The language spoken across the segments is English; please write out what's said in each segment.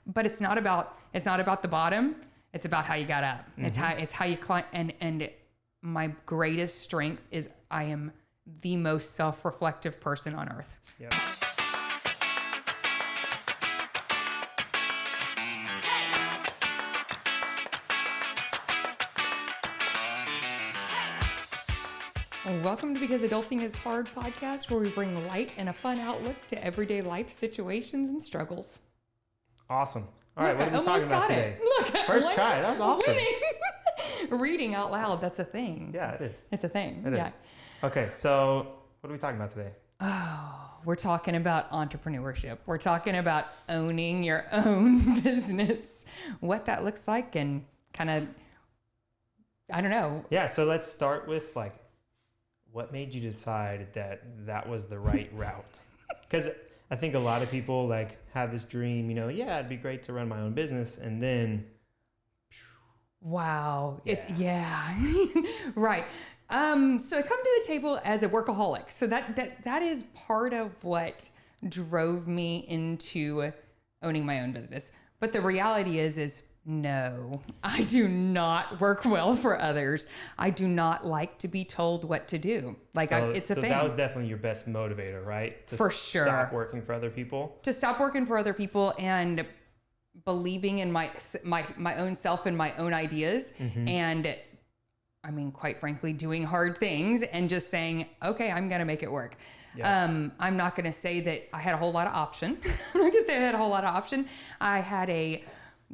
but it's not about the bottom. It's about how you got up. Mm-hmm. It's how you climb. And my greatest strength is I am the most self-reflective person on earth. Yep. Welcome to Because Adulting is Hard podcast, where we bring light and a fun outlook to everyday life situations and struggles. Awesome. All right, what are we talking about today? First try. That was awesome. Reading out loud, that's a thing. Yeah, it is. It's a thing. It is. Okay, so what are we talking about today? Oh, we're talking about entrepreneurship. We're talking about owning your own business, what that looks like, and kind of, I don't know. Yeah, so let's start with what made you decide that was the right route? Because I think a lot of people have this dream, yeah, it'd be great to run my own business, and then wow. Right. So I come to the table as a workaholic. So that is part of what drove me into owning my own business. But the reality is no, I do not work well for others. I do not like to be told what to do. It's a thing. So that was definitely your best motivator, right? For sure. Stop working for other people. To stop working for other people and believing in my own self and my own ideas. Mm-hmm. And I mean, quite frankly, doing hard things and just saying, okay, I'm going to make it work. Yeah. I'm not going to say that I had a whole lot of option. I'm not going to say I had a whole lot of option. I had a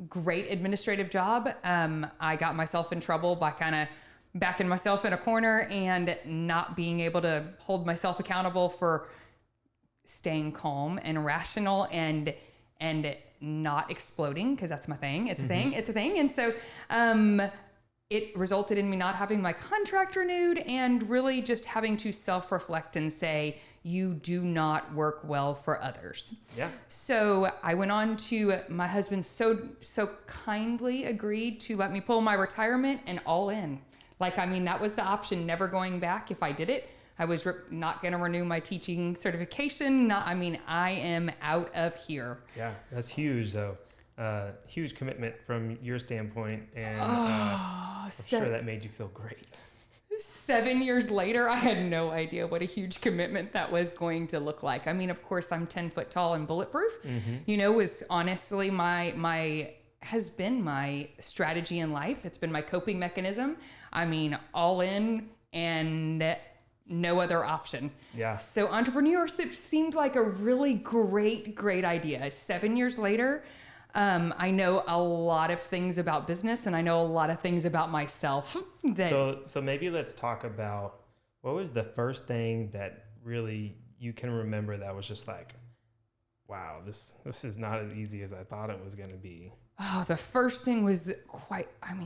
great administrative job. I got myself in trouble by kind of backing myself in a corner and not being able to hold myself accountable for staying calm and rational and not exploding, because that's my thing. It's a thing. It's a thing. And so it resulted in me not having my contract renewed and really just having to self-reflect and say, you do not work well for others. Yeah. So I went on to, my husband so kindly agreed to let me pull my retirement and all in. That was the option, never going back. If I did it, I was not going to renew my teaching certification. I am out of here. Yeah, that's huge though. Huge commitment from your standpoint, and I'm sure that made you feel great. 7 years later, I had no idea what a huge commitment that was going to look like. Of course, I'm 10 foot tall and bulletproof. Mm-hmm. Was honestly has been my strategy in life. It's been my coping mechanism. All in and no other option. Yeah. So entrepreneurship seemed like a really great idea. 7 years later, I know a lot of things about business, and I know a lot of things about myself. So maybe let's talk about, what was the first thing that really you can remember that was just wow, this is not as easy as I thought it was going to be? Oh, the first thing was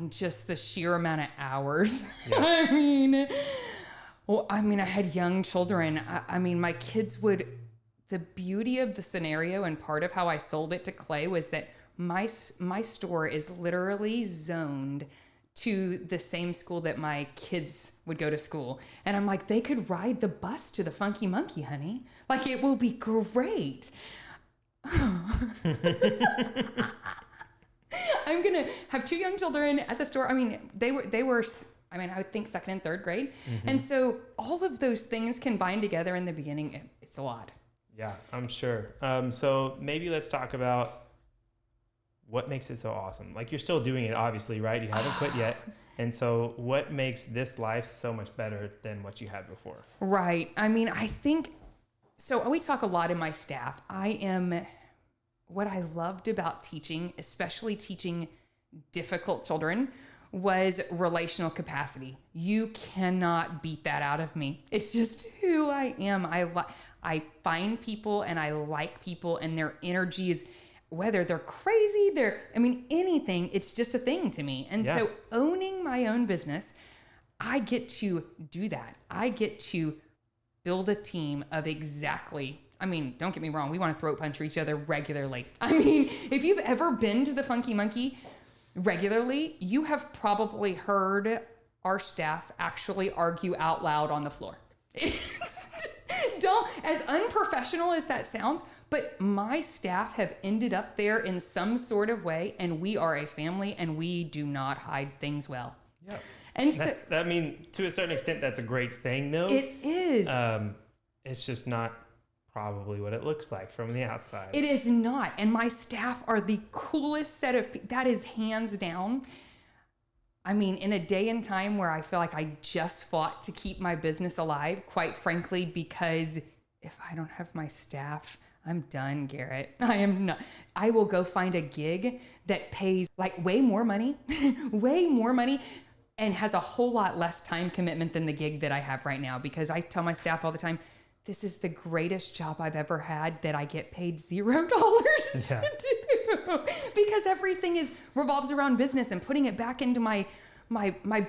just the sheer amount of hours. Yeah. I had young children. My kids would... The beauty of the scenario and part of how I sold it to Clay was that my store is literally zoned to the same school that my kids would go to school. And I'm like, they could ride the bus to the Funky Monkey, honey. it will be great. I'm going to have two young children at the store. They were I would think second and third grade. Mm-hmm. And so all of those things combined together in the beginning, it's a lot. Yeah, I'm sure. So maybe let's talk about what makes it so awesome. You're still doing it, obviously, right? You haven't quit yet. And so what makes this life so much better than what you had before? Right. I think, so we talk a lot in my staff. What I loved about teaching, especially teaching difficult children, was relational capacity. You cannot beat that out of me. It's just who I am. I find people and I like people, and their energy is, whether they're crazy, anything, it's just a thing to me. And so owning my own business, I get to do that. I get to build a team of exactly, don't get me wrong, we want to throat punch each other regularly. If you've ever been to the Funky Monkey regularly, you have probably heard our staff actually argue out loud on the floor. As unprofessional as that sounds, but my staff have ended up there in some sort of way, and we are a family, and we do not hide things well. Yeah. And I mean, to a certain extent, that's a great thing, though. It is. It's just not probably what it looks like from the outside. It is not. And my staff are the coolest set of people. That is hands down. I mean, in a day and time where I feel like I just fought to keep my business alive, quite frankly, because if I don't have my staff, I'm done, Garrett. I am not. I will go find a gig that pays like way more money, and has a whole lot less time commitment than the gig that I have right now, because I tell my staff all the time, this is the greatest job I've ever had that I get paid $0 to do, because everything revolves around business and putting it back into my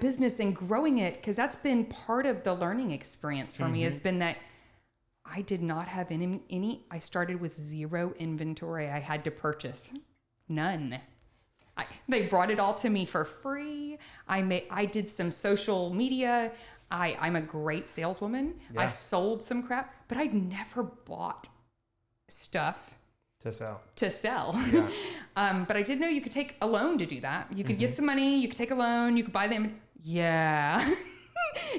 business and growing it. Because that's been part of the learning experience for me, has been that I did not have any. I started with zero inventory I had to purchase, none. They brought it all to me for free. I did some social media. I'm a great saleswoman. Yeah. I sold some crap, but I'd never bought stuff to sell. Yeah. But I did know you could take a loan to do that. You could get some money, you could take a loan, you could buy them. Yeah.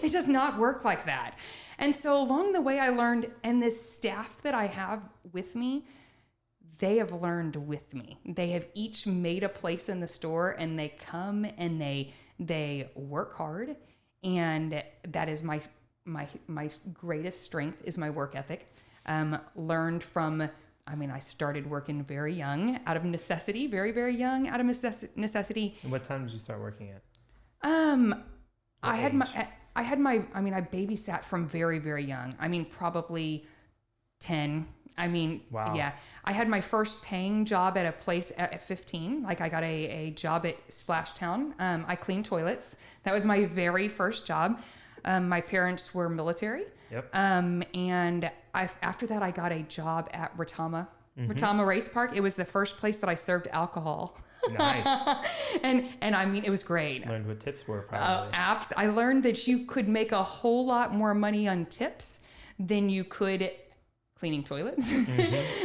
It does not work like that. And so along the way I learned, and this staff that I have with me, they have learned with me. They have each made a place in the store, and they come and they work hard. And that is my greatest strength, is my work ethic. Learned from, I started working very young, out of necessity, very, very young, out of necessity. And what time did you start working at? I babysat from very, very young. Probably 10. Wow. Yeah. I had my first paying job at a place at 15. Like, I got a job at Splashtown. I cleaned toilets. That was my very first job. My parents were military. Yep. And after that, I got a job at Retama Race Park. It was the first place that I served alcohol. Nice. and it was great. Learned what tips were, probably. I learned that you could make a whole lot more money on tips than you could cleaning toilets.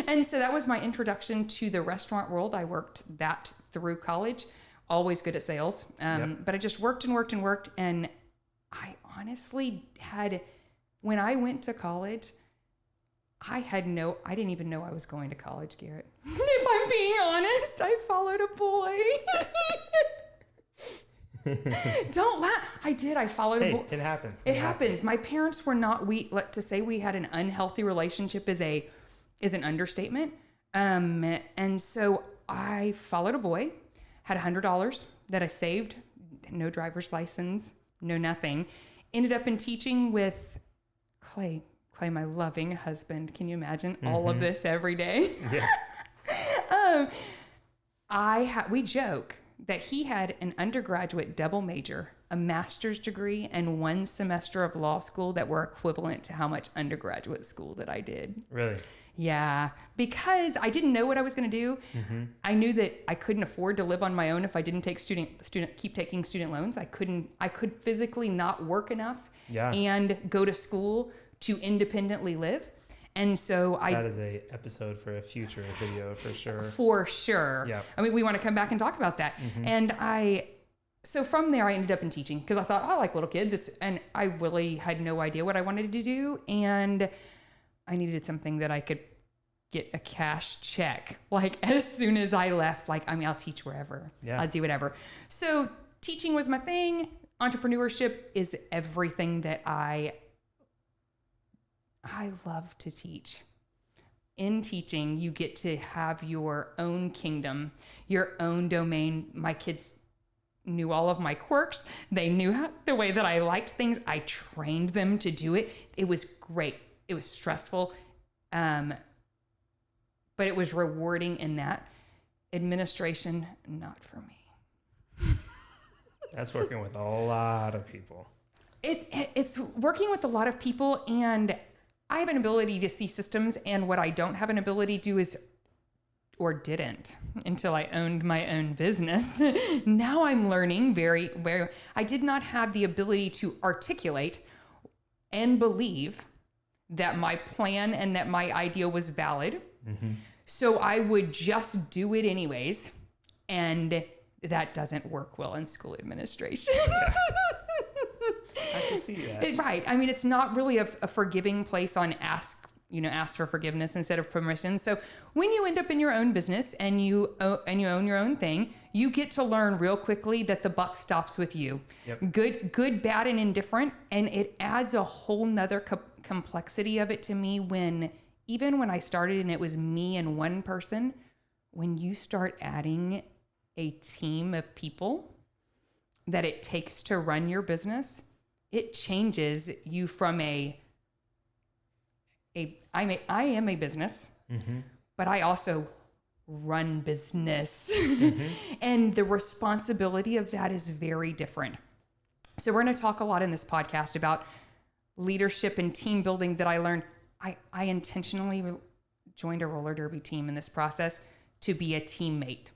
And so that was my introduction to the restaurant world. I worked that through college, always good at sales. But I just worked and worked and worked. And I honestly when I went to college, I didn't even know I was going to college, Garrett. If I'm being honest, I followed a boy. Don't laugh. I did. I followed a boy. It happens. It happens. My parents were not, to say we had an unhealthy relationship is an understatement. And so I followed a boy, had $100 that I saved, no driver's license, no nothing. Ended up in teaching with Clay, my loving husband. Can you imagine all of this every day? Yeah. We joke that he had an undergraduate double major, a master's degree, and 1 semester of law school that were equivalent to how much undergraduate school that I did. Really? Yeah, because I didn't know what I was going to do. I knew that I couldn't afford to live on my own if I didn't keep taking student loans. I could physically not work enough and go to school to independently live. And so that is a episode for a future video for sure. For sure. Yeah. We want to come back and talk about that. And so from there I ended up in teaching because I thought, I like little kids. And I really had no idea what I wanted to do. And I needed something that I could get a cash check. Like, as soon as I left, I'll teach wherever. Yeah. I'll do whatever. So teaching was my thing. Entrepreneurship is everything that I love to teach. In teaching, you get to have your own kingdom, your own domain. My kids knew all of my quirks. They knew the way that I liked things. I trained them to do it. It was great. It was stressful, but it was rewarding in that. Administration, not for me. That's working with a lot of people. It's working with a lot of people, and I have an ability to see systems, and what I don't have an ability to do didn't until I owned my own business. Now I'm learning I did not have the ability to articulate and believe that my plan and that my idea was valid So I would just do it anyways. And that doesn't work well in school administration. I can see that. Right. I mean, it's not really a forgiving place on ask for forgiveness instead of permission. So when you end up in your own business and you own your own thing, you get to learn real quickly that the buck stops with you. Yep. Good, bad, and indifferent. And it adds a whole nother complexity of it to me even when I started and it was me and one person, when you start adding a team of people that it takes to run your business, it changes you from I am a business, but I also run business. And the responsibility of that is very different. So we're going to talk a lot in this podcast about leadership and team building that I learned. I intentionally joined a roller derby team in this process to be a teammate,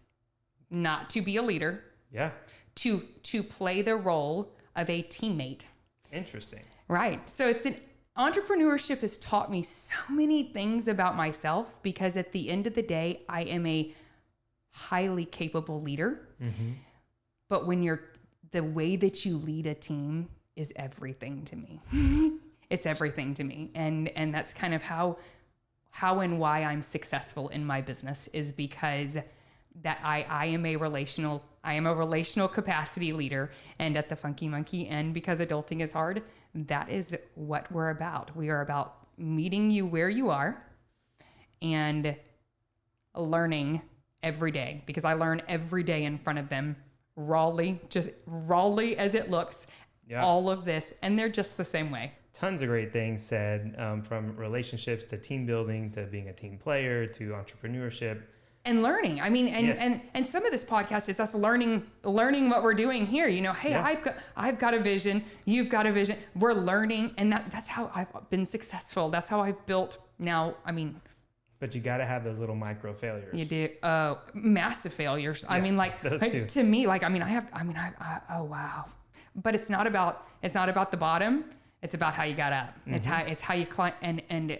not to be a leader. Yeah. To play the role of a teammate. Interesting. Right. So entrepreneurship has taught me so many things about myself, because at the end of the day, I am a highly capable leader. But the way that you lead a team is everything to me. It's everything to me. And that's kind of how and why I'm successful in my business, is because that I am a relational capacity leader. And at the Funky Monkey, and because adulting is hard, that is what we're about. We are about meeting you where you are and learning every day, because I learn every day in front of them, rawly as it looks, all of this. And they're just the same way. Tons of great things said, from relationships to team building, to being a team player, to entrepreneurship. And learning. I mean, and some of this podcast is us learning what we're doing here. Hey, I've got a vision. You've got a vision. We're learning, and that's how I've been successful. That's how I've built now. I mean, but you got to have those little micro failures. You do. Massive failures. Yeah, I mean, to me, oh wow. But it's not about the bottom. It's about how you got up. It's how you climb. And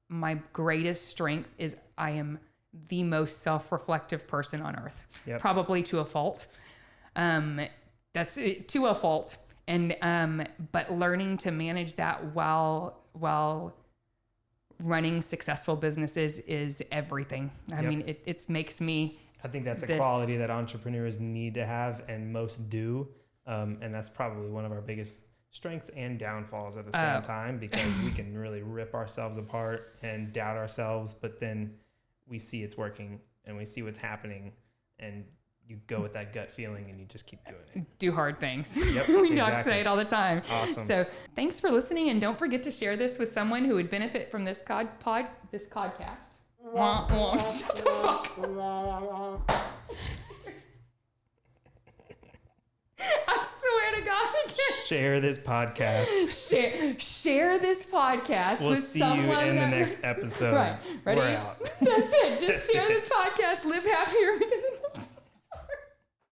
my greatest strength is I am the most self-reflective person on earth, probably to a fault. That's to a fault. And, but learning to manage that while running successful businesses is everything. I mean, it makes me, I think that's a quality that entrepreneurs need to have, and most do. And that's probably one of our biggest strengths and downfalls at the same time, because we can really rip ourselves apart and doubt ourselves, but then we see it's working and we see what's happening, and you go with that gut feeling and you just keep doing it. Do hard things. Yep, we exactly. Say it all the time. Awesome. So thanks for listening, and don't forget to share this with someone who would benefit from this podcast. Shut the fuck up. I swear to God, I can't. Share this podcast. Share this podcast we'll with someone. We'll see you in the next episode. Right. Ready? We're out. That's it. Just share this podcast. Live happier.